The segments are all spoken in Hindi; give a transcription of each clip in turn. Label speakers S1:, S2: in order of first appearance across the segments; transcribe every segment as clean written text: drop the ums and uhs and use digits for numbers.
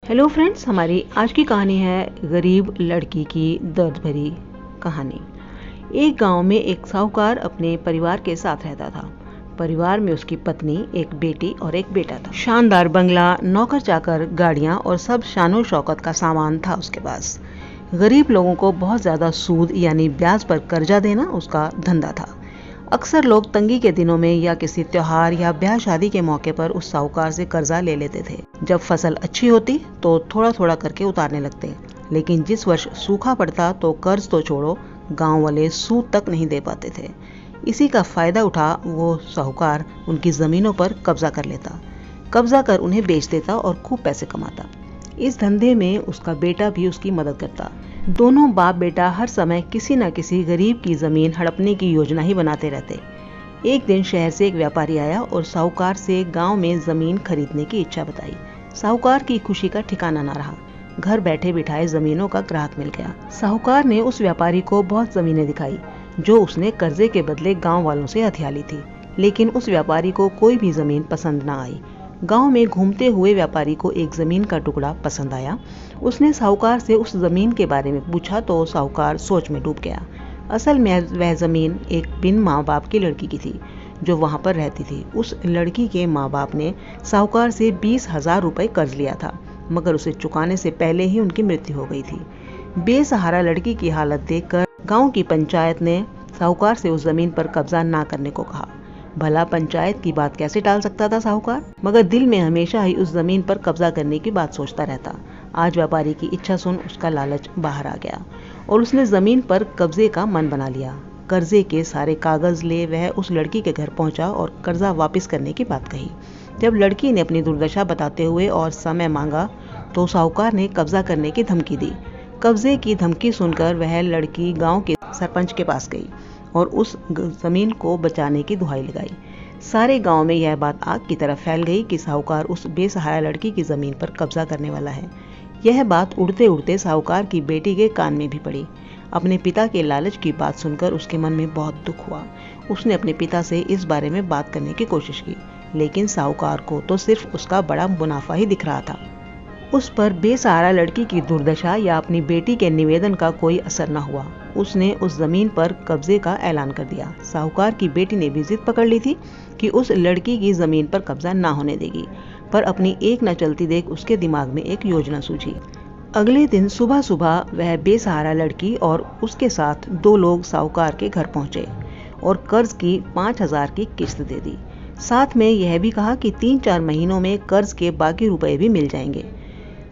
S1: हेलो फ्रेंड्स, हमारी आज की कहानी है गरीब लड़की की दर्द भरी कहानी। एक गांव में एक साहूकार अपने परिवार के साथ रहता था। परिवार में उसकी पत्नी, एक बेटी और एक बेटा था। शानदार बंगला, नौकर चाकर, गाड़ियां और सब शानो शौकत का सामान था उसके पास। गरीब लोगों को बहुत ज्यादा सूद यानी ब्याज पर कर्जा देना उसका धंधा था। अक्सर लोग तंगी के दिनों में या किसी त्योहार या ब्याह शादी के मौके पर उस साहूकार से कर्जा ले लेते थे। जब फसल अच्छी होती तो थोड़ा थोड़ा करके उतारने लगते, लेकिन जिस वर्ष सूखा पड़ता तो कर्ज तो छोड़ो, गांव वाले सूद तक नहीं दे पाते थे। इसी का फायदा उठा वो साहूकार उनकी जमीनों पर कब्जा कर लेता, कब्जा कर उन्हें बेच देता और खूब पैसे कमाता। इस धंधे में उसका बेटा भी उसकी मदद करता। दोनों बाप बेटा हर समय किसी न किसी गरीब की जमीन हड़पने की योजना ही बनाते रहते। एक दिन शहर से एक व्यापारी आया और साहूकार से गांव में जमीन खरीदने की इच्छा बताई। साहूकार की खुशी का ठिकाना न रहा। घर बैठे बिठाए जमीनों का ग्राहक मिल गया। साहूकार ने उस व्यापारी को बहुत जमीनें दिखाई जो उसने कर्जे के बदले गांव वालों से हथिया ली थी, लेकिन उस व्यापारी को कोई भी जमीन पसंद न आई। गांव में घूमते हुए व्यापारी को एक जमीन का टुकड़ा पसंद आया। उसने साहूकार से उस जमीन के बारे में पूछा तो साहूकार सोच में डूब गया। असल में वह जमीन एक बिन माँ बाप की लड़की की थी जो वहां पर रहती थी। उस लड़की के माँ बाप ने साहूकार से 20,000 रुपए कर्ज लिया था, मगर उसे चुकाने से पहले ही उनकी मृत्यु हो गई थी। बेसहारा लड़की की हालत देखकर गांव की पंचायत ने साहूकार से उस जमीन पर कब्जा ना करने को कहा। भला पंचायत की बात कैसे टाल सकता था साहूकार, मगर दिल में हमेशा ही उस जमीन पर कब्जा करने की बात सोचता रहता। आज व्यापारी की इच्छा सुन उसका लालच बाहर आ गया और उसने जमीन पर कब्जे का मन बना लिया। कर्जे के सारे कागज ले वह उस लड़की के घर पहुंचा और कर्जा वापस करने की बात कही। जब लड़की ने अपनी दुर्दशा बताते हुए और समय मांगा तो साहूकार ने कब्जा करने की धमकी दी। कब्जे की धमकी सुनकर वह लड़की गांव के सरपंच के पास गई और उस जमीन को बचाने की दुहाई लगाई। सारे गांव में यह बात आग की तरह फैल गई कि साहूकार उस बेसहारा लड़की की जमीन पर कब्जा करने वाला है। यह बात उड़ते उड़ते साहूकार की बेटी के कान में भी पड़ी। अपने पिता के लालच की बात सुनकर उसके मन में बहुत दुख हुआ। उसने अपने पिता से इस बारे में बात करने की कोशिश की, लेकिन साहूकार को तो सिर्फ उसका बड़ा मुनाफा ही दिख रहा था। उस पर बेसहारा लड़की की दुर्दशा या अपनी बेटी के निवेदन का कोई असर न हुआ। उसने उस जमीन पर कब्जे का ऐलान कर दिया। साहूकार की बेटी ने भी जिद पकड़ ली थी कि उस लड़की की जमीन पर कब्जा ना होने देगी, पर अपनी एक न चलती देख उसके दिमाग में एक योजना सूझी। अगले दिन सुबह सुबह वह बेसहारा लड़की और उसके साथ 2 लोग साहूकार के घर पहुंचे और कर्ज की 5,000 की किस्त दे दी। साथ में यह भी कहा कि 3-4 महीनों में कर्ज के बाकी रुपए भी मिल जाएंगे।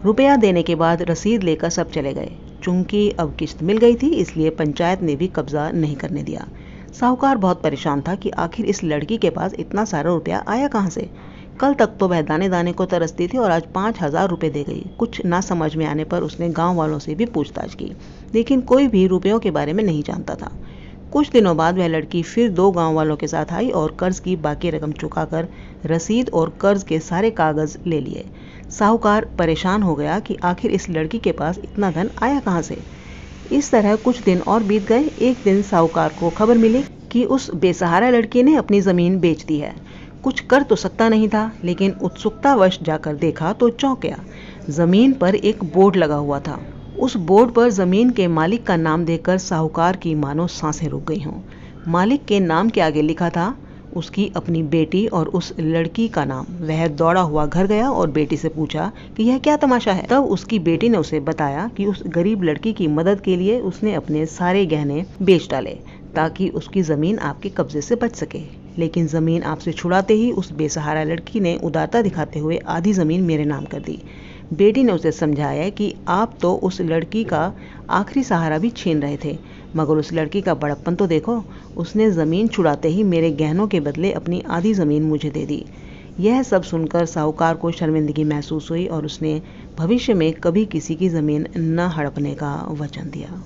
S1: रुपया देने के बाद रसीद लेकर सब चले गए। चूंकि अब किस्त मिल गई थी, इसलिए पंचायत ने भी कब्जा नहीं करने दिया। साहूकार बहुत परेशान था कि आखिर इस लड़की के पास इतना सारा रुपया आया कहां से। कल तक तो वह दाने दाने को तरसती थी और आज 5,000 रुपए दे गई। कुछ ना समझ में आने पर उसने गांव वालों से भी पूछताछ की, लेकिन कोई भी रुपयों के बारे में नहीं जानता था। कुछ दिनों बाद वह लड़की फिर 2 गांव वालों के साथ आई और कर्ज की बाकी रकम चुकाकर रसीद और कर्ज के सारे कागज ले लिए। साहूकार परेशान हो गया कि आखिर इस लड़की के पास इतना धन आया कहां से। इस तरह कुछ दिन और बीत गए। एक दिन साहूकार को खबर मिली कि उस बेसहारा लड़की ने अपनी जमीन बेच दी है। कुछ कर तो सकता नहीं था, लेकिन उत्सुकतावश जाकर देखा तो चौंक गया। जमीन पर एक बोर्ड लगा हुआ था। उस बोर्ड पर जमीन के मालिक का नाम देखकर साहूकार की मानो सांसें रुक गई हों। मालिक के नाम के आगे लिखा था उसकी अपनी बेटी और उस लड़की का नाम। वह दौड़ा हुआ घर गया और बेटी से पूछा कि यह क्या तमाशा है। तब उसकी बेटी ने उसे बताया कि उस गरीब लड़की की मदद के लिए उसने अपने सारे गहने बेच डाले ताकि उसकी जमीन आपके कब्जे से बच सके, लेकिन जमीन आपसे छुड़ाते ही उस बेसहारा लड़की ने उदारता दिखाते हुए आधी जमीन मेरे नाम कर दी। बेटी ने उसे समझाया कि आप तो उस लड़की का आखिरी सहारा भी छीन रहे थे, मगर उस लड़की का बड़प्पन तो देखो, उसने जमीन छुड़ाते ही मेरे गहनों के बदले अपनी आधी जमीन मुझे दे दी। यह सब सुनकर साहूकार को शर्मिंदगी महसूस हुई और उसने भविष्य में कभी किसी की जमीन न हड़पने का वचन दिया।